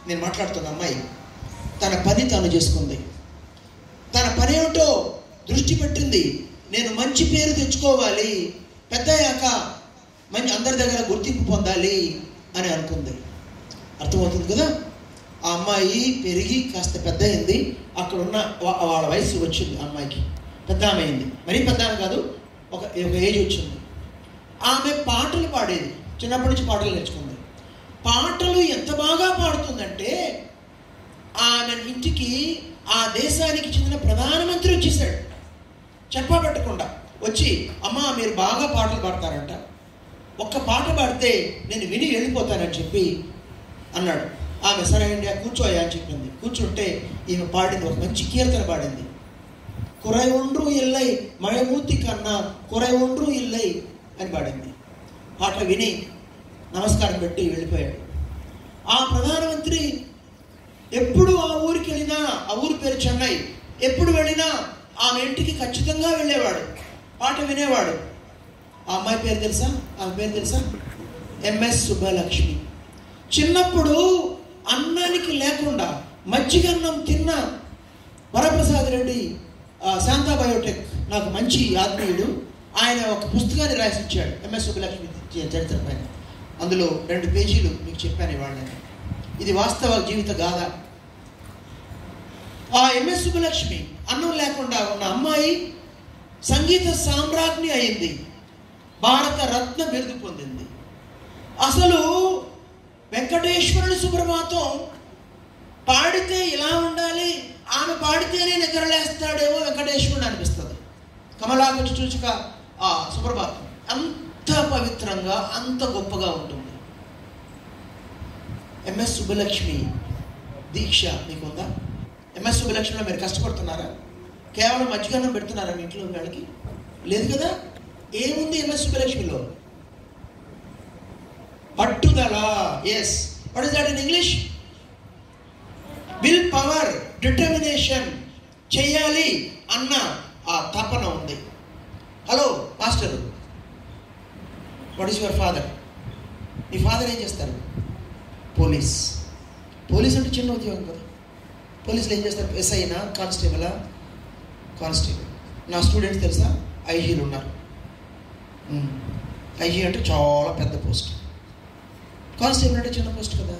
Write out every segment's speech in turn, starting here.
నేను మాట్లాడుతున్న అమ్మాయి తన పని తాను చేసుకుంది. తన పని ఏమిటో దృష్టి పెట్టింది. నేను మంచి పేరు తెచ్చుకోవాలి, పెద్దయ్యాక మంచి అందరి దగ్గర గుర్తింపు పొందాలి అని అనుకుంది. అర్థమవుతుంది కదా? ఆ అమ్మాయి పెరిగి కాస్త పెద్ద అయింది. అక్కడ ఉన్న వాళ్ళ వయసు వచ్చింది. అమ్మాయికి పెద్ద ఆమె అయింది. మరీ పెద్ద ఆమె కాదు, ఒక ఏజ్ వచ్చింది. ఆమె పాటలు పాడేది. చిన్నప్పటి నుంచి పాటలు నేర్చుకుంది. పాటలు ఎంత బాగా పాడుతుందంటే ఆమె ఇంటికి ఆ దేశానికి చెందిన ప్రధానమంత్రి వచ్చేసాడు. చెప్పా పెట్టకుండా వచ్చి, అమ్మ మీరు బాగా పాటలు పాడతారంట, ఒక్క పాట పాడితే నేను విని వెళ్ళిపోతానని చెప్పి అన్నాడు. ఆమె సరే అండి కూర్చోయా అని చెప్పింది. కూర్చుంటే ఈమె పాడింది, ఒక మంచి కీర్తన పాడింది. కురై ఒండ్రు ఇల్లై మഴమూర్తి కన్నా కురై ఒండ్రు ఇల్లై అని పాడింది. పాట విని నమస్కారం పెట్టి వెళ్ళిపోయాడు. ఆ ప్రధానమంత్రి ఎప్పుడు ఆ ఊరికి వెళ్ళినా, ఆ ఊరి పేరు చెన్నై, ఎప్పుడు వెళ్ళినా ఆమె ఇంటికి ఖచ్చితంగా వెళ్ళేవాడు, పాట వినేవాడు. ఆ అమ్మాయి పేరు తెలుసా? ఆమె పేరు తెలుసా? ఎంఎస్ సుబ్బలక్ష్మి. చిన్నప్పుడు అన్నానికి లేకుండా మజ్జిగన్నం తిన్న వరప్రసాద్ రెడ్డి శాంతా బయోటెక్ నాకు మంచి ఆత్మీయుడు, ఆయన ఒక పుస్తకాన్ని రాసిచ్చాడు ఎంఎస్ సుబ్బలక్ష్మి చరిత్ర పైన. అందులో 2 పేజీలు మీకు చెప్పాను ఇవాళ. ఇది వాస్తవ జీవిత గాథ. ఆ ఎంఎస్ సుబ్బలక్ష్మి అన్నం లేకుండా ఉన్న అమ్మాయి సంగీత సామ్రాజ్ఞి అయింది, భారత రత్న బిరుదు పొందింది. అసలు వెంకటేశ్వరుని సుప్రభాతం పాడితే ఇలా ఉండాలి, ఆమె పాడితేనే నిద్రలేస్తాడేమో వెంకటేశ్వరుడు అనిపిస్తుంది. కమలాపతి చూచుక ఆ సుప్రభాతం అంత పవిత్రంగా, అంత గొప్పగా ఉంటుంది. ఎంఎస్ సుబ్బలక్ష్మి దీక్ష మీకుందా? ఎంఎస్ సుబ్బలక్ష్మిలో మీరు కష్టపడుతున్నారా? కేవలం మజ్జిగన్నం పెడుతున్నారా మీ ఇంట్లో వాళ్ళకి? లేదు కదా. ఏముంది ఎంఎస్ సుబ్బలక్ష్మిలో? పట్టుదల. Yes, what is that in English? Will power, determination. చెయ్యాలి అన్న ఆ తపన ఉంది. Hello master, what is your father? మీ ఫాదర్ ఏం చేస్తారు? పోలీస్. పోలీస్ అంటే చిన్న ఉద్యోగం కదా. పోలీసులు ఏం చేస్తారు? ఎస్ఐనా, కానిస్టేబులా? కానిస్టేబుల్. నా స్టూడెంట్స్ తెలుసా, ఐజీలు ఉన్నారు. ఐజీ అంటే చాలా పెద్ద పోస్ట్, కానిస్టేబుల్ అంటే చిన్న పోస్ట్ కదా.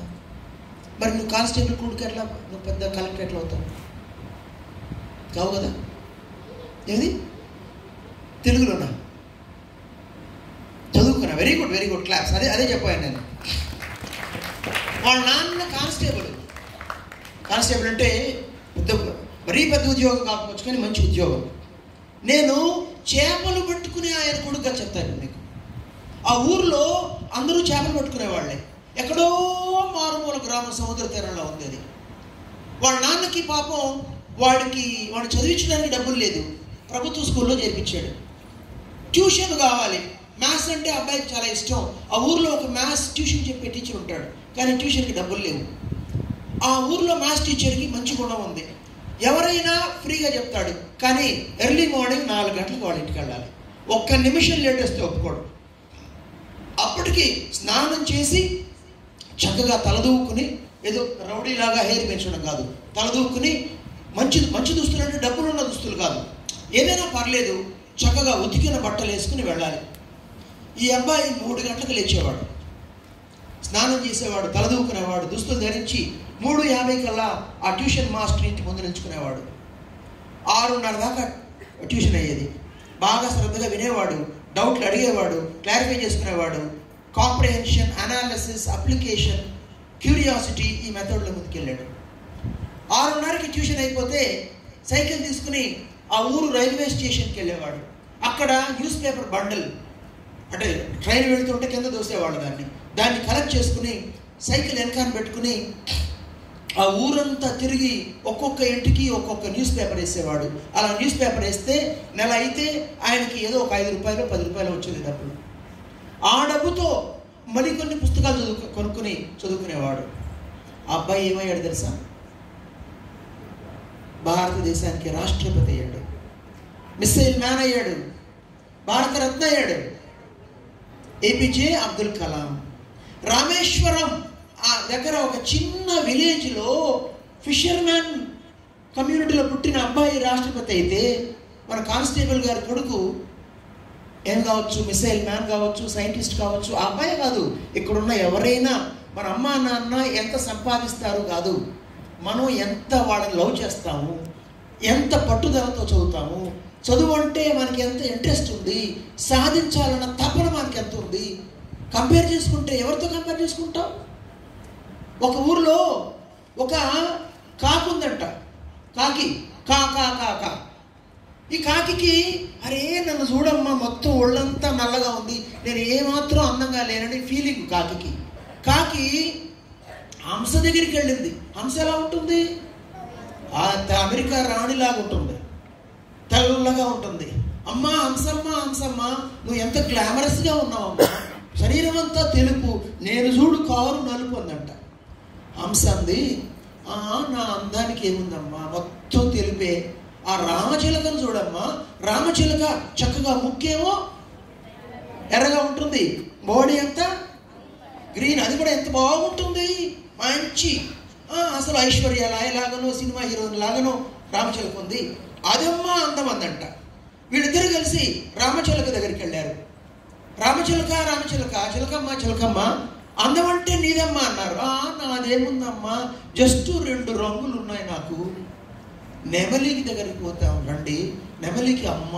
మరి నువ్వు కానిస్టేబుల్ కొడుకు ఎట్లా, నువ్వు పెద్ద కలెక్టర్ ఎట్లా అవుతావు? కావు కదా. ఏది తెలుగులోనా? చదువుకున్నా. Very good, very good, claps. అదే చెప్పాను నేను. వాళ్ళ నాన్న కానిస్టేబుల్. కానిస్టేబుల్ అంటే పెద్ద, మరీ పెద్ద ఉద్యోగం కాకపోవచ్చు కానీ మంచి ఉద్యోగం. నేను చేపలు పట్టుకునే ఆయన కొడుకుగా చెప్తాను మీకు. ఆ ఊర్లో అందరూ చేపలు పట్టుకునేవాళ్ళే. ఎక్కడో మారుమూల గ్రామ సముద్ర తీరంలో ఉంది అది. వాళ్ళ నాన్నకి పాపం వాడు చదివించడానికి డబ్బులు లేదు, ప్రభుత్వ స్కూల్లో చేర్పించాడు. ట్యూషన్ కావాలి, మ్యాథ్స్ అంటే అబ్బాయికి చాలా ఇష్టం. ఆ ఊర్లో ఒక మ్యాథ్స్ ట్యూషన్ చెప్పే టీచర్ ఉంటాడు, కానీ ట్యూషన్కి డబ్బులు లేవు. ఆ ఊర్లో మ్యాథ్స్ టీచర్కి మంచి గుణం ఉంది, ఎవరైనా ఫ్రీగా చెప్తాడు. కానీ ఎర్లీ మార్నింగ్ 4 గంటలకు వాళ్ళ ఇంటికి వెళ్ళాలి. 1 నిమిషం లేట్ వస్తే ఒప్పుకోడు. అప్పటికి స్నానం చేసి చక్కగా తలదూకుని, ఏదో రౌడీలాగా హెయిర్ పెంచడం కాదు, తలదూకుని మంచి దుస్తులు అంటే డబ్బులు ఉన్న దుస్తులు కాదు, ఏదైనా పర్లేదు, చక్కగా ఉతికిన బట్టలు వేసుకుని వెళ్ళాలి. ఈ అబ్బాయి 3 గంటలకు లేచేవాడు, స్నానం చేసేవాడు, తలదూకునేవాడు, దుస్తులు ధరించి 3:50 కల్లా ఆ ట్యూషన్ మాస్టర్ ఇంటి ముందు నిల్చుకునేవాడు. 6:30 దాకా ట్యూషన్ అయ్యేది. బాగా శ్రద్ధగా వినేవాడు, డౌట్లు అడిగేవాడు, క్లారిఫై చేసుకునేవాడు. కాంప్రిహెన్షన్, అనాలిసిస్, అప్లికేషన్, క్యూరియాసిటీ, ఈ మెథడ్లో ముందుకెళ్ళాడు. 6:30కి ట్యూషన్ అయిపోతే సైకిల్ తీసుకుని ఆ ఊరు రైల్వే స్టేషన్కి వెళ్ళేవాడు. అక్కడ న్యూస్ పేపర్ బండల్, అంటే ట్రైన్ వెళుతుంటే కింద దోసేవాళ్ళు, దాన్ని కలెక్ట్ చేసుకుని సైకిల్ వెనకాల పెట్టుకుని ఆ ఊరంతా తిరిగి ఒక్కొక్క ఇంటికి ఒక్కొక్క న్యూస్ పేపర్ వేసేవాడు. అలా న్యూస్ పేపర్ వేస్తే నెల అయితే ఆయనకి ఏదో ఒక 5 రూపాయలు 10 రూపాయలు వచ్చేది డబ్బులు. ఆ డబ్బుతో మరికొన్ని పుస్తకాలు కొనుక్కుని చదువుకునేవాడు. ఆ అబ్బాయి ఏమయ్యాడు తెలుసా? భారతదేశానికి రాష్ట్రపతి అయ్యాడు, మిస్సైల్ మ్యాన్ అయ్యాడు, భారతరత్న అయ్యాడు. ఏపీజే అబ్దుల్ కలాం. రామేశ్వరం ఆ దగ్గర ఒక చిన్న విలేజ్లో ఫిషర్మ్యాన్ కమ్యూనిటీలో పుట్టిన అబ్బాయి రాష్ట్రపతి అయితే మన కానిస్టేబుల్ గారి కొడుకు ఏం కావచ్చు, మిసైల్ మ్యాన్ కావచ్చు, సైంటిస్ట్ కావచ్చు. ఆ అబ్బాయి కాదు, ఇక్కడున్న ఎవరైనా మన అమ్మ నాన్న ఎంత సంపాదిస్తారు కాదు, మనం ఎంత వాళ్ళని లవ్ చేస్తాము, ఎంత పట్టుదలతో చదువుతాము, చదువు అంటే మనకి ఎంత ఇంట్రెస్ట్ ఉంది, సాధించాలన్న తపన మనకి ఎంత ఉంది. కంపేర్ చేసుకుంటే ఎవరితో కంపేర్ చేసుకుంటాం? ఒక ఊర్లో ఒక కాకి ఉందంట, కాకి కా కా కా కా. ఈ కాకి అరే నన్ను చూడమ్మా మొత్తం ఒళ్ళంతా నల్లగా ఉంది, నేను ఏమాత్రం అందంగా లేనని ఫీలింగ్ కాకి. కాకి హంస దగ్గరికి వెళ్ళింది. హంస ఎలా ఉంటుంది? అమెరికా రాణిలాగా ఉంటుంది, తెల్లగా ఉంటుంది. అమ్మా హంసమ్మ హంసమ్మ నువ్వు ఎంత గ్లామరస్గా ఉన్నావమ్మా, శరీరం అంతా తెలుపు, నేను చూడు కారు నలుపు అందంట. హంస అంది, నా అందానికి ఏముందమ్మా, మొత్తం తెలిపే. ఆ రామచిలకను చూడమ్మా, రామచిలక చక్కగా ముక్కేమో ఎర్రగా ఉంటుంది, బాడీ అంతా గ్రీన్, అది కూడా ఎంత బాగుంటుంది, మంచి అసలు ఐశ్వర్య లాగానో సినిమా హీరోయిన్ లాగానో రామచిలక ఉంది, అదమ్మా అందం అందంట. వీళ్ళిద్దరు కలిసి రామచిలక దగ్గరికి వెళ్ళారు. రామచిలక రామచిలక, చిలకమ్మ చిలకమ్మ అందం అంటే నీదమ్మా అన్నారు. నాదేముందమ్మా, జస్ట్ 2 రంగులు ఉన్నాయి నాకు. నెమలికి దగ్గరికి పోతాం రండి, నెమలికి అమ్మ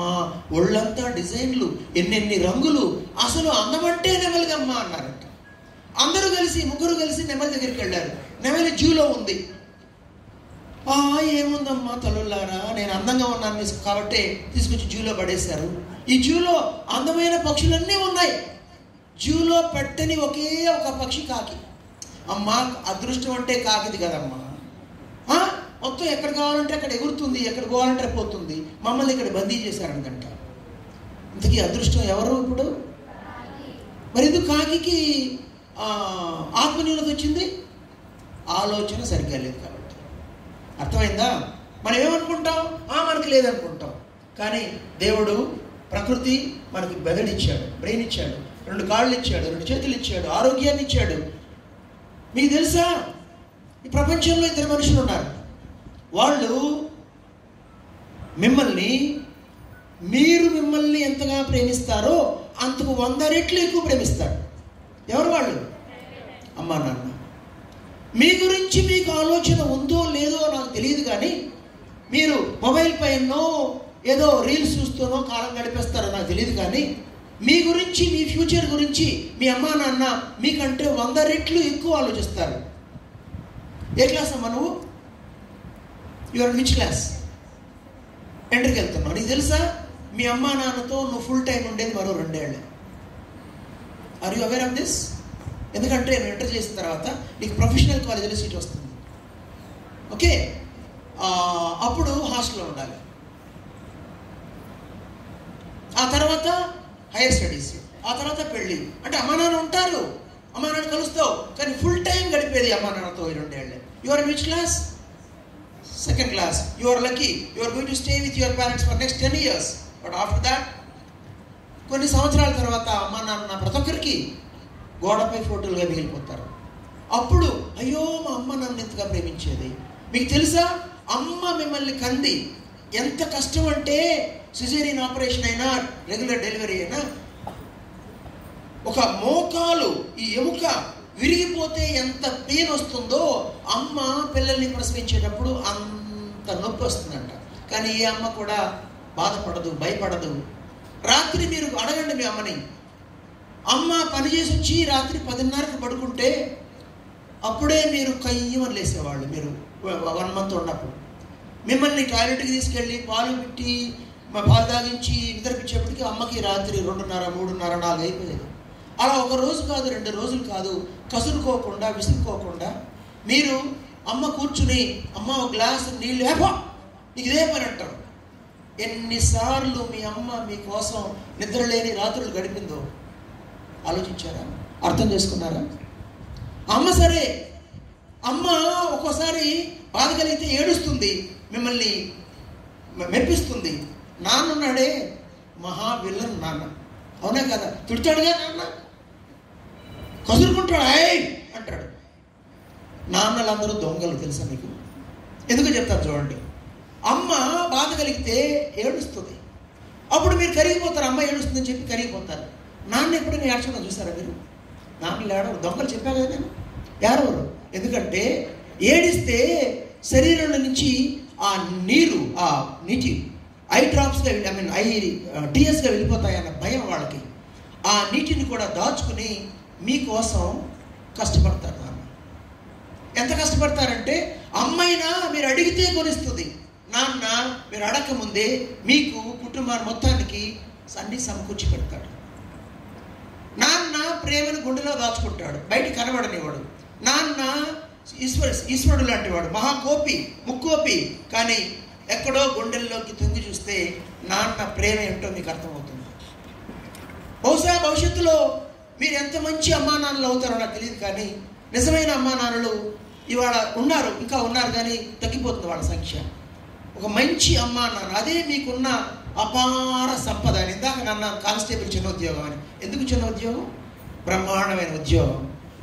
ఒళ్ళంతా డిజైన్లు, ఎన్నెన్ని రంగులు, అసలు అందమంటే నెమలిదమ్మా అన్నారంట. అందరూ కలిసి ముగ్గురు కలిసి నెమలి దగ్గరికి వెళ్ళారు. నెమలి జూలో ఉంది. ఏముందమ్మా తల్లులారా, నేను అందంగా ఉన్నాను కాబట్టి తీసుకొచ్చి జూలో పడేశారు. ఈ జూలో అందమైన పక్షులన్నీ ఉన్నాయి, జూలో పెట్టని ఒకే ఒక పక్షి కాకి. అమ్మా అదృష్టం అంటే కాకిది కదమ్మా, మొత్తం ఎక్కడ కావాలంటే అక్కడ ఎగురుతుంది, ఎక్కడ పోవాలంటే పోతుంది, మమ్మల్ని ఇక్కడ బందీ చేశారంట. ఇంతకీ అదృష్టం ఎవరు ఇప్పుడు? మరి ఎందుకు కాకి ఆత్మన్యూనత వచ్చింది? ఆలోచన సరిగ్గా లేదు కాబట్టి. అర్థమైందా? మనం ఏమనుకుంటాం, మనకి లేదనుకుంటాం. కానీ దేవుడు ప్రకృతి మనకి బెదడిచ్చాడు, బ్రెయిన్ ఇచ్చాడు, 2 కాళ్ళు ఇచ్చాడు, 2 చేతులు ఇచ్చాడు, ఆరోగ్యాన్ని ఇచ్చాడు. మీకు తెలుసా, ఈ ప్రపంచంలో 2 మనుషులు ఉన్నారు. వాళ్ళు మీరు మిమ్మల్ని ఎంతగా ప్రేమిస్తారో అంతకు 100 రెట్లు ఎక్కువ ప్రేమిస్తారు. ఎవరు వాళ్ళు? అమ్మా నాన్న. మీ గురించి మీకు ఆలోచన ఉందో లేదో నాకు తెలియదు, కానీ మీరు మొబైల్ పైనో ఏదో రీల్స్ చూస్తూనో కాలం గడిపేస్తారో నాకు తెలియదు, కానీ మీ గురించి, మీ ఫ్యూచర్ గురించి మీ అమ్మా నాన్న మీకంటే 100 రెట్లు ఎక్కువ ఆలోచిస్తారు. ఏ క్లాస్ అమ్మా నువ్వు? Your which class? ఎంటర్కి వెళ్తున్నావు. నీకు తెలుసా, మీ అమ్మా నాన్నతో నువ్వు ఫుల్ టైం ఉండేది మరో 2 ఏళ్ళు. Are you aware of this? ఎందుకంటే నువ్వు ఎంటర్ చేసిన తర్వాత నీకు ప్రొఫెషనల్ కాలేజీలో సీట్ వస్తుంది. ఓకే, అప్పుడు హాస్టల్లో ఉండాలి. ఆ తర్వాత హైయర్ స్టడీస్, ఆ తర్వాత పెళ్ళి. అంటే అమ్మా నాన్న ఉంటారు, అమ్మా నాన్న కలుస్తావు, కానీ ఫుల్ టైం గడిపేది అమ్మా నాన్నతో 2 ఏళ్ళే. Your which class? Second class. You are lucky, you are going to stay with your parents for next 10 years. But after that కొన్ని సంవత్సరాల తర్వాత అమ్మా నాన్న ప్రతి ఒక్కరికి గోడపై ఫోటోలుగా మిగిలిపోతారు. అప్పుడు అయ్యో మా అమ్మ నన్ను ఎంతగా ప్రేమించేది. మీకు తెలుసా, అమ్మ మిమ్మల్ని కంది ఎంత కష్టం అంటే, సిజేరియన్ ఆపరేషన్ అయినా రెగ్యులర్ డెలివరీ అయినా ఒక మోకాలు, ఈ ఎముక విరిగిపోతే ఎంత పెయిన్ వస్తుందో అమ్మ పిల్లల్ని ప్రసవించేటప్పుడు అంత నొప్పి వస్తుందంట. కానీ ఏ అమ్మ కూడా బాధపడదు, భయపడదు. రాత్రి మీరు అడగండి మీ అమ్మని, అమ్మ పని చేసి వచ్చి రాత్రి 10:30కి పడుకుంటే అప్పుడే మీరు కయ్యమని లేసేవాళ్ళు. మీరు 1 month ఉన్నప్పుడు మిమ్మల్ని టాయిలెట్కి తీసుకెళ్ళి పాలు పెట్టి పాలు తాగించి నిద్రపించేప్పటికీ అమ్మకి రాత్రి 2:30, 3:30, 4 అయిపోయేది. అలా 1 రోజు కాదు, 2 రోజులు కాదు, కసురుకోకుండా విసురుకోకుండా మీరు అమ్మ కూర్చుని, అమ్మ ఒక గ్లాసు నీళ్ళు ఏపో నీకు ఇదే పని అంటారు. ఎన్నిసార్లు మీ అమ్మ మీకోసం నిద్రలేని రాత్రులు గడిపిందో ఆలోచించారా? అర్థం చేసుకున్నారా? అమ్మ సరే, అమ్మ ఒక్కోసారి బాధ కలిగితే ఏడుస్తుంది, మిమ్మల్ని మెప్పిస్తుంది. నాన్నున్నాడే మహా విల్లన్ నాన్న, అవునా కదా? తిడతాడుగా నాన్న, కసురుకుంటాడు, అంటాడు. నాన్నలందరూ దొంగలు, తెలుసా మీకు? ఎందుకు చెప్తాను చూడండి. అమ్మ బాధ కలిగితే ఏడుస్తుంది, అప్పుడు మీరు కరిగిపోతారు. అమ్మ ఏడుస్తుందని చెప్పి కరిగిపోతారు. నాన్న ఎప్పుడైనా ఏడ్చడం చూసారా మీరు? నాన్నలు ఏడవరు, దొంగలు చెప్పాను కదా నేను, ఏడవరు. ఎందుకంటే ఏడిస్తే శరీరంలో నుంచి ఆ నీరు, ఆ నీటి ఐ డ్రాప్స్గా టీఎస్గా వెళ్ళిపోతాయన్న భయం వాళ్ళకి. ఆ నీటిని కూడా దాచుకుని మీకోసం కష్టపడతారు. నాన్న ఎంత కష్టపడతారంటే అమ్మైనా మీరు అడిగితే కొనిస్తుంది, నాన్న మీరు అడగకముందే మీకు కుటుంబాన్ని మొత్తానికి అన్ని సమకూర్చి పెడతాడు. నాన్న ప్రేమను గుండెలో దాచుకుంటాడు, బయట కనబడనివాడు. నాన్న ఈశ్వరుడు లాంటి వాడు, మహాకోపి, ముక్కోపి. కానీ ఎక్కడో గుండెల్లోకి తొంగి చూస్తే నాన్న ప్రేమ ఏంటో మీకు అర్థమవుతుంది. బహుశా భవిష్యత్తులో మీరు ఎంత మంచి అమ్మా నాన్నలు అవుతారో నాకు తెలియదు, కానీ నిజమైన అమ్మా నాన్నలు ఇవాళ ఉన్నారు, ఇంకా ఉన్నారు, కానీ తగ్గిపోతుంది వాళ్ళ సంఖ్య. ఒక మంచి అమ్మా నాన్న, అదే మీకున్న అపార సంపద. అని ఇందాక నన్ను కానిస్టేబుల్ చిన్న ఉద్యోగం అని. ఎందుకు చిన్న ఉద్యోగం? బ్రహ్మాండమైన ఉద్యోగం.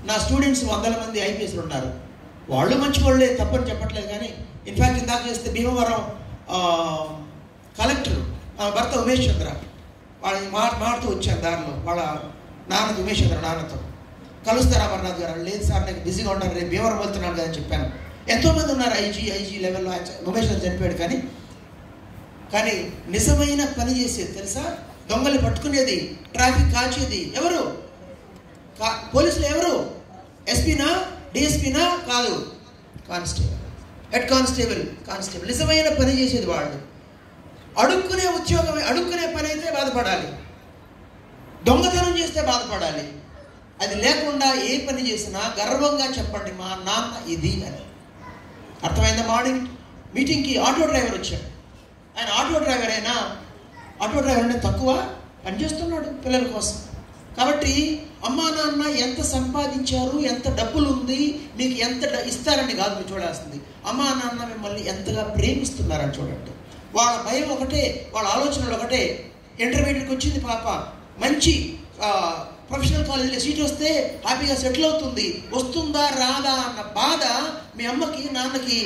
నా స్టూడెంట్స్ 100 మంది ఐపీఎస్లు ఉన్నారు. వాళ్ళు మంచి వాళ్ళే, తప్పని చెప్పట్లేదు. కానీ ఇన్ఫ్యాక్ట్ ఇందాక చేస్తే భీమవరం కలెక్టర్ భర్త ఉమేష్ చంద్ర, వాళ్ళని మాడుతూ వచ్చాను దారిలో. వాళ్ళ నాన్నది ఉమేష్ చంద్ర నాన్నతో కలుస్తారా అమర్నాథ్ గారు? లేదు సార్, నేను బిజీగా ఉన్నాను, రేపు భీమవరం వెళ్తున్నాను కదా అని చెప్పాను. ఎంతోమంది ఉన్నారు ఐజీ లెవెల్లో. ఉమేష్ చంద్ర చనిపోయాడు. కానీ నిజమైన పని చేసేది తెలుసా? దొంగలు పట్టుకునేది, ట్రాఫిక్ కాల్చేది ఎవరు? పోలీసులు ఎవరు? ఎస్పీనా, డిఎస్పీనా? కాదు, కానిస్టేబుల్, హెడ్ కానిస్టేబుల్. నిజమైన పని చేసేది వాళ్ళు. అడుక్కునే ఉద్యోగం, అడుక్కునే పని అయితే బాధపడాలి, దొంగతనం చేస్తే బాధపడాలి. అది లేకుండా ఏ పని చేసినా గర్వంగా చెప్పండి, మా నాన్న ఇది అని. అర్థమైందా? మార్నింగ్ మీటింగ్కి ఆటో డ్రైవర్ వచ్చాడు. ఆయన ఆటో డ్రైవర్ అయినా, ఆటో డ్రైవర్ అంటే తక్కువ పనిచేస్తున్నాడు పిల్లల కోసం. కాబట్టి అమ్మా నాన్న ఎంత సంపాదించారు, ఎంత డబ్బులు ఉంది, మీకు ఎంత ఇస్తారని కాదు మీరు చూడాల్సింది, అమ్మా నాన్న మిమ్మల్ని ఎంతగా ప్రేమిస్తున్నారని చూడండి. వాళ్ళ భయం ఒకటే, వాళ్ళ ఆలోచనలు ఒకటే. ఇంటర్మీడియట్కి వచ్చింది పాప, మంచి ప్రొఫెషనల్ కాలేజీలో సీట్ వస్తే హ్యాపీగా సెటిల్ అవుతుంది, వస్తుందా రాదా అన్న బాధ మీ అమ్మకి నాన్నకి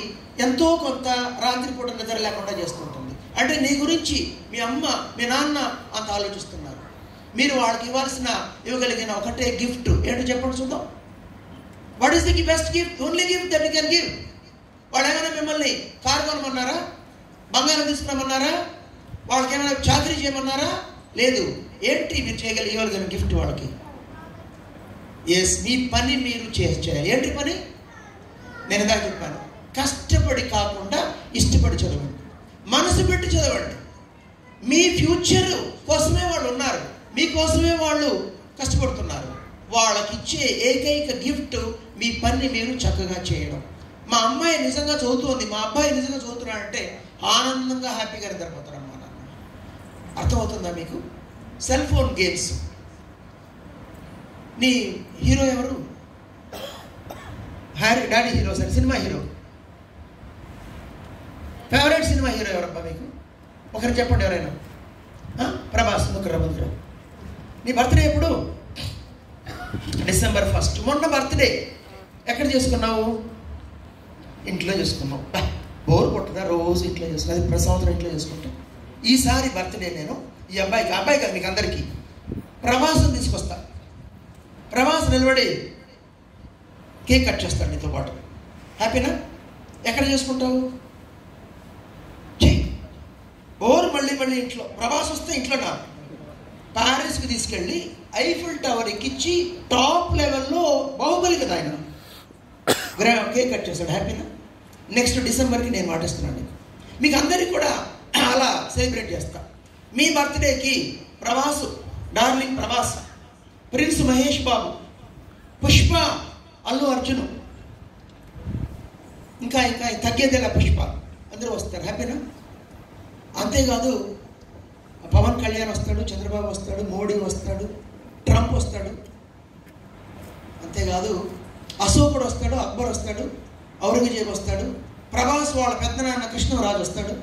ఎంతో కొంత రాత్రిపూట నిద్ర లేకుండా చేస్తుంటుంది. అంటే నీ గురించి మీ అమ్మ మీ నాన్న అంత ఆలోచిస్తున్నారు. మీరు వాళ్ళకి ఇవ్వగలిగిన ఒకటే గిఫ్ట్ ఏంటో చెప్పండి చూద్దాం. What is the best gift? Only gift that you can give. వాళ్ళు ఏమైనా మిమ్మల్ని కారు కొనమన్నారా? బంగారం తీసుకురామన్నారా? వాళ్ళకి ఏమైనా చాకరీ చేయమన్నారా? లేదు. ఏంటి మీరు ఇవ్వగలిగిన గిఫ్ట్ వాళ్ళకి? ఎస్, మీ పని మీరు చేయాలి. ఏంటి పని? నేను ఇందాక చెప్పాను, కష్టపడి కాకుండా ఇష్టపడి చదవండి, మనసు పెట్టి చదవండి. మీ ఫ్యూచర్ కోసమే వాళ్ళు ఉన్నారు, మీకోసమే వాళ్ళు కష్టపడుతున్నారు. వాళ్ళకి ఇచ్చే ఏకైక గిఫ్ట్ మీ పని మీరు చక్కగా చేయడం. మా అమ్మాయి నిజంగా చదువుతుంది, మా అబ్బాయి నిజంగా చదువుతున్నాడంటే ఆనందంగా హ్యాపీగా నిద్రపోతారు అమ్మా నాన్న. అర్థమవుతుందా మీకు? Cell phone games. నీ హీరో ఎవరు? డాడీ హీరో, సరే cinema hero. Favourite cinema hero ఎవరబ్బా మీకు? ఒకరు చెప్పండి ఎవరైనా. ప్రభాస్. ముగ్గురు. నీ బర్త్డే ఎప్పుడు? December 1st. మొన్న బర్త్డే ఎక్కడ చేసుకున్నావు? ఇంట్లో చేసుకున్నావు. బోర్ కొట్టదా? రోజు ఇంట్లో చేసుకున్నా, ప్రతి సంవత్సరం ఇంట్లో చేసుకుంటాం. ఈసారి బర్త్డే నేను ఈ అబ్బాయి కాదు మీకు అందరికీ ప్రభాస్ని తీసుకొస్తా. ప్రభాస్ నిలబడి కేక్ కట్ చేస్తాడు నీతో పాటు. హ్యాపీనా? ఎక్కడ చేసుకుంటావు? చెయ్యి. బోర్ మళ్ళీ ఇంట్లో. ప్రభాస్ వస్తే ఇంట్లో నా ప్యారిస్కి తీసుకెళ్ళి ఐఫిల్ టవర్ ఎక్కించి టాప్ లెవెల్లో, బాహుబలి కదా ఆయన, కేక్ కట్ చేస్తాడు. హ్యాపీనా? నెక్స్ట్ డిసెంబర్కి నేను మాటిస్తున్నాను మీకు అందరికీ కూడా అలా సెలబ్రేట్ చేస్తా. మీ బర్త్డేకి ప్రభాస్, డార్లింగ్ ప్రభాస్, ప్రిన్స్ మహేష్ బాబు, పుష్ప, అల్లు అర్జున్, ఇంకా తగ్గేదేలా పుష్ప, అందరూ వస్తారు. హ్యాపీనా? అంతేకాదు పవన్ కళ్యాణ్ వస్తాడు, చంద్రబాబు వస్తాడు, మోడీ వస్తాడు, ట్రంప్ వస్తాడు. అంతేకాదు అశోకుడు వస్తాడు, అక్బర్ వస్తాడు, ఔరంగజేబు వస్తాడు, ప్రభాస్ వాళ్ళ పెద్దనాన్న కృష్ణరాజు వస్తాడు,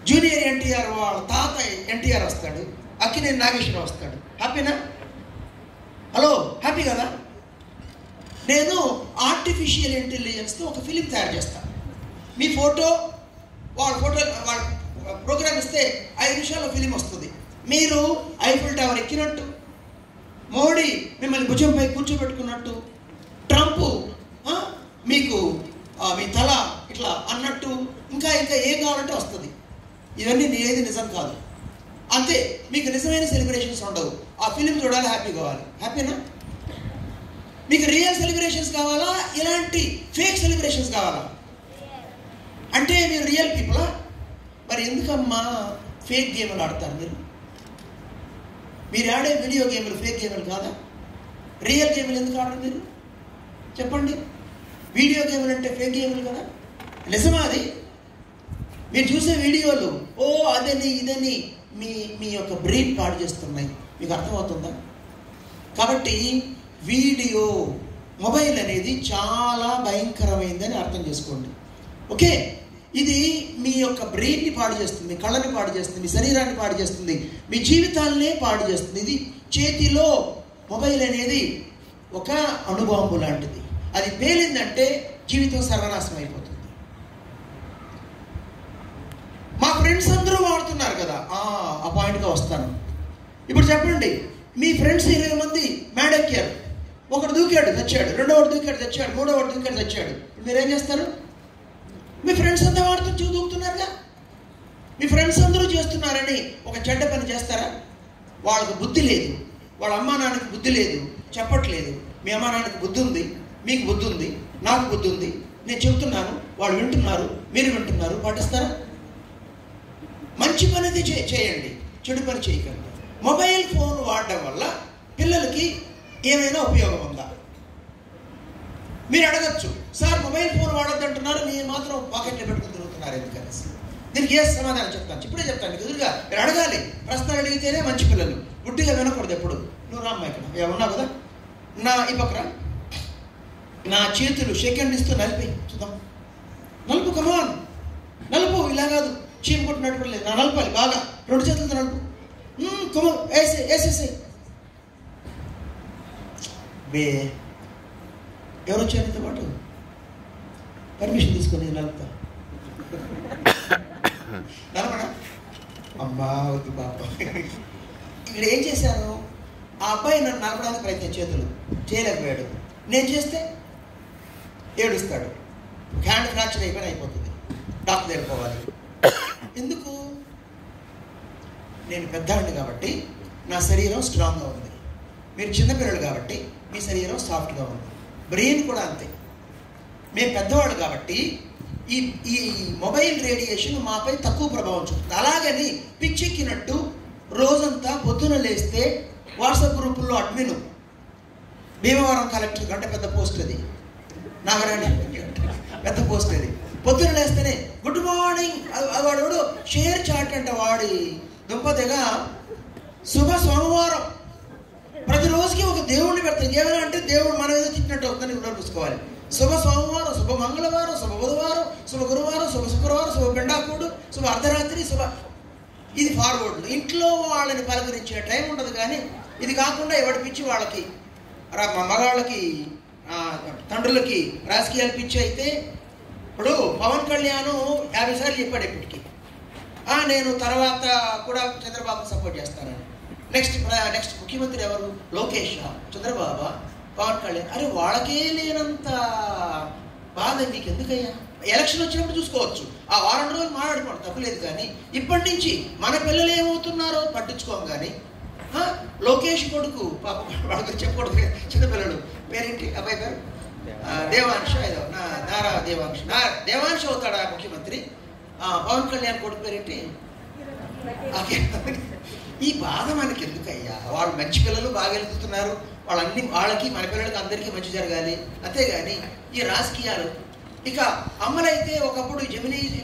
జూనియర్ ఎన్టీఆర్ వాళ్ళ తాత ఎన్టీఆర్ వస్తాడు, అక్కినేని నాగేశ్వరరావు వస్తాడు. హ్యాపీనా? హలో, హ్యాపీ కదా? నేను ఆర్టిఫిషియల్ ఇంటెలిజెన్స్తో ఒక ఫిలిం తయారు చేస్తాను. మీ ఫోటో వాళ్ళ ప్రోగ్రామ్ ఇస్తే 5 నిమిషాల్లో ఫిలిం వస్తుంది. మీరు ఐఫిల్ టవర్ ఎక్కినట్టు, మోడీ మిమ్మల్ని భుజంపై కూర్చోబెట్టుకున్నట్టు, ట్రంప్ మీకు మీ తల ఇట్లా అన్నట్టు, ఇంకా ఏం కావాలంటే వస్తుంది. ఇవన్నీ ఏది నిజం కాదు. అంతే, మీకు నిజమైన సెలబ్రేషన్స్ ఉండవు. ఆ ఫిలిం చూడాలి, హ్యాపీ కావాలి. హ్యాపీనా? మీకు రియల్ సెలబ్రేషన్స్ కావాలా, ఇలాంటి ఫేక్ సెలబ్రేషన్స్ కావాలా? అంటే మీరు రియల్ పీపులా? మరి ఎందుకమ్మా ఫేక్ గేమ్లు ఆడతారు మీరు? మీరు ఆడే వీడియో గేమ్లు ఫేక్ గేమ్లు కాదా? రియల్ గేమ్లు ఎందుకు ఆడరు మీరు? చెప్పండి. వీడియో గేమ్లు అంటే ఫేక్ గేమ్లు కదా? నిజమా అది? మీరు చూసే వీడియోలు అదని ఇదని మీ యొక్క బ్రెయిన్ పాడు చేస్తున్నాయి. మీకు అర్థమవుతుందా? కాబట్టి వీడియో మొబైల్ అనేది చాలా భయంకరమైందని అర్థం చేసుకోండి. ఓకే, ఇది మీ యొక్క బ్రెయిన్ని పాడు చేస్తుంది, మీ కళ్ళని పాడు చేస్తుంది, మీ శరీరాన్ని పాడు చేస్తుంది, మీ జీవితాలనే పాడు చేస్తుంది. ఇది చేతిలో మొబైల్ అనేది ఒక అణుబాంబు లాంటిది. అది పేలిందంటే జీవితం సర్వనాశనం అయిపోతుంది. మా ఫ్రెండ్స్ అందరూ వాడుతున్నారు కదా, ఆ పాయింట్గా వస్తాను. ఇప్పుడు చెప్పండి, మీ ఫ్రెండ్స్ 20 మంది మేడెక్కారు. ఒకడు దూకాడు తెచ్చాడు, రెండోవాడు దూకాడు తెచ్చాడు, మూడోవాడు దూకాడు తెచ్చాడు. ఇప్పుడు మీరేం చేస్తారు? మీ ఫ్రెండ్స్ అంతా వాడుతూ దూకుతున్నారుగా. మీ ఫ్రెండ్స్ అందరూ చేస్తున్నారని ఒక చెడ్డ పని చేస్తారా? వాళ్ళకు బుద్ధి లేదు, వాళ్ళ అమ్మా నాన్నకి బుద్ధి లేదు, చెప్పట్లేదు. మీ అమ్మా నాన్నకి బుద్ధి ఉంది, మీకు బుద్ధి ఉంది, నాకు బుద్ధి ఉంది. నేను చెబుతున్నాను, వాళ్ళు వింటున్నారు, మీరు వింటున్నారు. పాటిస్తారా? మంచి పని అయితే చేయండి, చెడు పని చేయకండి. మొబైల్ ఫోన్ వాడడం వల్ల పిల్లలకి ఏమైనా ఉపయోగం ఉందా? మీరు అడగచ్చు, సార్ మొబైల్ ఫోన్ వాడొద్దంటున్నారు, మీరు మాత్రం పాకెట్లో పెట్టుకుని తిరుగుతున్నారు ఎందుకనేసి. దీనికి ఏ సమాధానం చెప్తాను, ఇప్పుడే చెప్తాను. ఎదురుగా మీరు అడగాలి. ప్రశ్నలు అడిగితేనే మంచి పిల్లలు. గుడ్డిగా వినకూడదు ఎప్పుడు. నువ్వు రామ్మా, ఇక్కడ ఉన్నావు కదా, ఈ పక్కన నా చేతులు సెకండ్ ఇస్తూ నలిపి చూద్దాం. నలుపు, కమాన్ నలుపు. ఇలా కాదు చీమ కొట్టినట్టు లేదు, నా నలపాలి బాగా, 2 చేతులతో నలుపు. కమాన్, వేసేసే. ఎవరు వచ్చారు ఇంత పాటు? పర్మిషన్ తీసుకొని నలుపుతా. నలపడా? అమ్మా వద్దు పాప. ఇక్కడ ఏం చేశాను, ఆ అబ్బాయి నన్ను నలపడానికి ప్రయత్నం చేతులు చేయలేకపోయాడు. నేను చేస్తే ఏడుస్తాడు, హ్యాండ్ ఫ్రాక్చర్ అయిపోతుంది, డాక్టర్ దగ్గర పోవాలి. ఎందుకు? నేను పెద్దవాడిని కాబట్టి నా శరీరం స్ట్రాంగ్గా ఉంది, మీరు చిన్నపిల్లలు కాబట్టి మీ శరీరం సాఫ్ట్గా ఉంది. బ్రెయిన్ కూడా అంతే. మేము పెద్దవాళ్ళు కాబట్టి ఈ మొబైల్ రేడియేషన్ మాపై తక్కువ ప్రభావం చూపుతుంది. అలాగని పిచ్చెక్కినట్టు రోజంతా పొద్దున లేస్తే వాట్సాప్ గ్రూపుల్లో అడ్మిన్, భీమవరం కలెక్టర్ అంటే పెద్ద పోస్ట్ అది, నాగరాణి పెద్ద పోస్ట్ అది. పొద్దున లేస్తేనే గుడ్ మార్నింగ్, వాడు షేర్ చాట్ అంట, వాడి దుంపతిగా శుభ సోమవారం. ప్రతిరోజుకి ఒక దేవుడిని పెడతాం. ఏమైనా అంటే దేవుడు మన మీద తిట్టినట్టు అవుతుందని కూడా చూసుకోవాలి. శుభ సోమవారం, శుభ మంగళవారం, శుభ బుధవారం, శుభ గురువారం, శుభ శుక్రవారం, శుభ పెండాకుడు, శుభ అర్ధరాత్రి, శుభ. ఇది ఫార్వర్డ్. ఇంట్లో వాళ్ళని పలకరించే టైం ఉండదు. కానీ ఇది కాకుండా ఎవడి పిచ్చి వాళ్ళకి, మగాళ్ళకి, తండ్రులకి రాజకీయాలు పిచ్చి అయితే. ఇప్పుడు పవన్ కళ్యాణ్ 50 సార్లు చెప్పాడు ఇప్పటికి, నేను తర్వాత కూడా చంద్రబాబుని సపోర్ట్ చేస్తానని. నెక్స్ట్ ముఖ్యమంత్రి ఎవరు? లోకేష్, చంద్రబాబు, పవన్ కళ్యాణ్. అరే వాళ్ళకే లేనంత బాధ మీకు ఎందుకయ్యా? ఎలక్షన్ వచ్చినప్పుడు చూసుకోవచ్చు, ఆ వారం రోజులు మాట్లాడుకోండి, తప్పులేదు. కానీ ఇప్పటి నుంచి మన పిల్లలు ఏమవుతున్నారో పట్టించుకోం. కానీ లోకేష్ కొడుకు పాప, వాళ్ళకి చెప్పకూడదు, చిన్నపిల్లడు, పేరేంటి అబ్బాయి పేరు? దేవాంశ్, ఏదో నారా దేవాంశ్ అవుతాడా ముఖ్యమంత్రి? పవన్ కళ్యాణ్ కొడుకు పేరేంటి? ఈ బాధ మనకి ఎందుకయ్యా? వాళ్ళు మంచి పిల్లలు బాగా వెళ్తున్నారు, వాళ్ళకి మన పిల్లలకి అందరికీ మంచి జరగాలి, అంతేగాని ఈ రాజకీయాలు. ఇక అమ్మలైతే ఒకప్పుడు జమినీ ఈ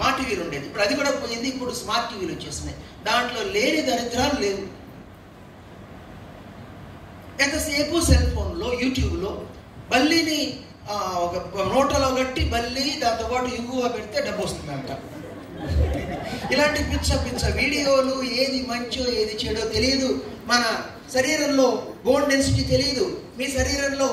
మా టీవీలు ఉండేది, ఇప్పుడు అది కూడా పోయింది. ఇప్పుడు స్మార్ట్ టీవీలు వచ్చేసినాయి, దాంట్లో లేని దరిద్రాలు లేవు. ఎంతసేపు సెల్ ఫోన్లో, యూట్యూబ్లో బల్లిని ఒక నోటలో కట్టి బల్లి, దాంతోపాటు ఇంగువ పెడితే డబ్బు వస్తుందంట. ఇలాంటి పిచ్చ వీడియోలు, ఏది మంచో ఏది చెడో తెలియదు, మన శరీరంలో బోన్ డెన్సిటీ తెలియదు, మీ శరీరంలో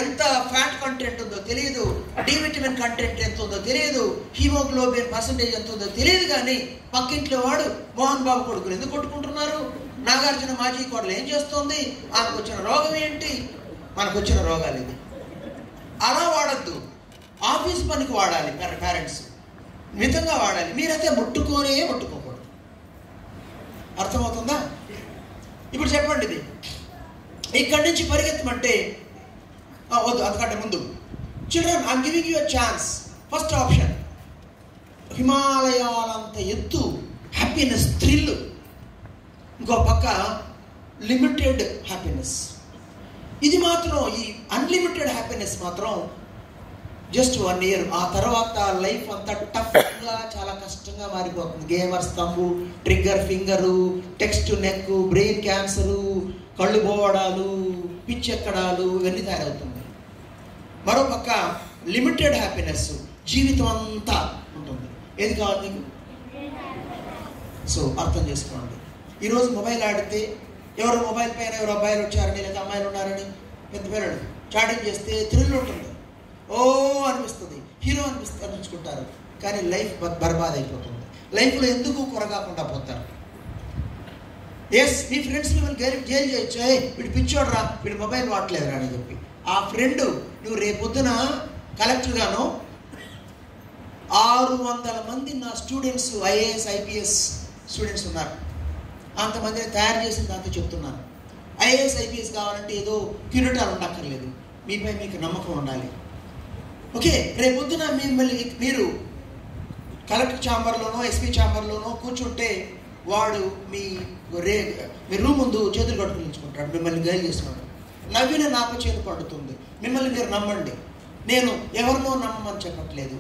ఎంత ఫ్యాట్ కంటెంట్ ఉందో తెలియదు, డి విటమిన్ కంటెంట్ ఎంత ఉందో తెలియదు, హీమోగ్లోబిన్ పర్సంటేజ్ ఎంత ఉందో తెలియదు. కానీ పక్కింట్లో వాడు మోహన్ బాబు కొడుకులు ఎందుకు కొట్టుకుంటున్నారు, నాగార్జున మాజీ కోడలు ఏం చేస్తోంది, ఆమెకు వచ్చిన రోగం ఏంటి, మనకు వచ్చిన రోగాలు ఇది. అలా వాడద్దు. ఆఫీస్ పనికి వాడాలి పేరెంట్స్, మితంగా వాడాలి. మీరైతే ముట్టుకోకూడదు. అర్థమవుతుందా? ఇప్పుడు చెప్పండి, ఇది ఇక్కడి నుంచి పరిగెత్తమంటే వద్దు. అంతకంటే ముందు children, I'm giving you a chance. First option హిమాలయాలంత ఎత్తు, హ్యాపీనెస్, థ్రిల్. ఇంకో పక్క లిమిటెడ్ హ్యాపీనెస్. ఇది మాత్రం, ఈ అన్లిమిటెడ్ హ్యాపీనెస్ మాత్రం జస్ట్ 1 year. ఆ తర్వాత లైఫ్ అంతా టఫ్గా, చాలా కష్టంగా మారిపోతుంది. Gamers thumb, trigger finger, text neck, brain cancer, కళ్ళు పోవడాలు, పిచ్చెక్కడాలు, ఇవన్నీ తయారవుతుంది. మరోపక్క లిమిటెడ్ హ్యాపీనెస్, జీవితం అంతా ఉంటుంది. ఏది కావాలి మీకు? సో అర్థం చేసుకోండి. ఈరోజు మొబైల్ ఆడితే ఎవరు మొబైల్ పైన ఎవరు అబ్బాయిలు వచ్చారని లేదా అమ్మాయిలు ఉన్నారని పెద్ద పేరు చాటింగ్ చేస్తే థ్రిల్ ఉంటుంది, ఓ అనిపిస్తుంది, హీరో అనిపించుకుంటారు. కానీ లైఫ్ బర్బాద్ అయిపోతుంది. లైఫ్లో ఎందుకు కొరగాకుండా పోతారు. ఎస్, మీ ఫ్రెండ్స్ మిమ్మల్ని గేల్ చేయొచ్చు, వీడు పిచ్చోడరా, వీడు మొబైల్ వాడలేదురా అని చెప్పి. ఆ ఫ్రెండ్ నువ్వు రేపొద్దున కలెక్టర్గాను 600 మంది నా స్టూడెంట్స్, ఐఏఎస్ ఐపీఎస్ స్టూడెంట్స్ ఉన్నారు, అంతమందిని తయారు చేసిన దాంతో చెప్తున్నాను. ఐఏఎస్ ఐపీఎస్ కావాలంటే ఏదో క్యూరిటాలు ఉండక్కర్లేదు, మీపై మీకు నమ్మకం ఉండాలి. ఓకే, రేపొద్దున మీరు కలెక్టర్ ఛాంబర్లోనో ఎస్పీ ఛాంబర్లోనో కూర్చుంటే వాడు మీ రూమ్ ముందు చేతులు కట్టుకుని ఉంచుకుంటాడు, మిమ్మల్ని గైల్ చేస్తున్నాడు. నవ్విన నాకు చేతి పడుతుంది. మిమ్మల్ని మీరు నమ్మండి. నేను ఎవరినో నమ్మమని చెప్పట్లేదు.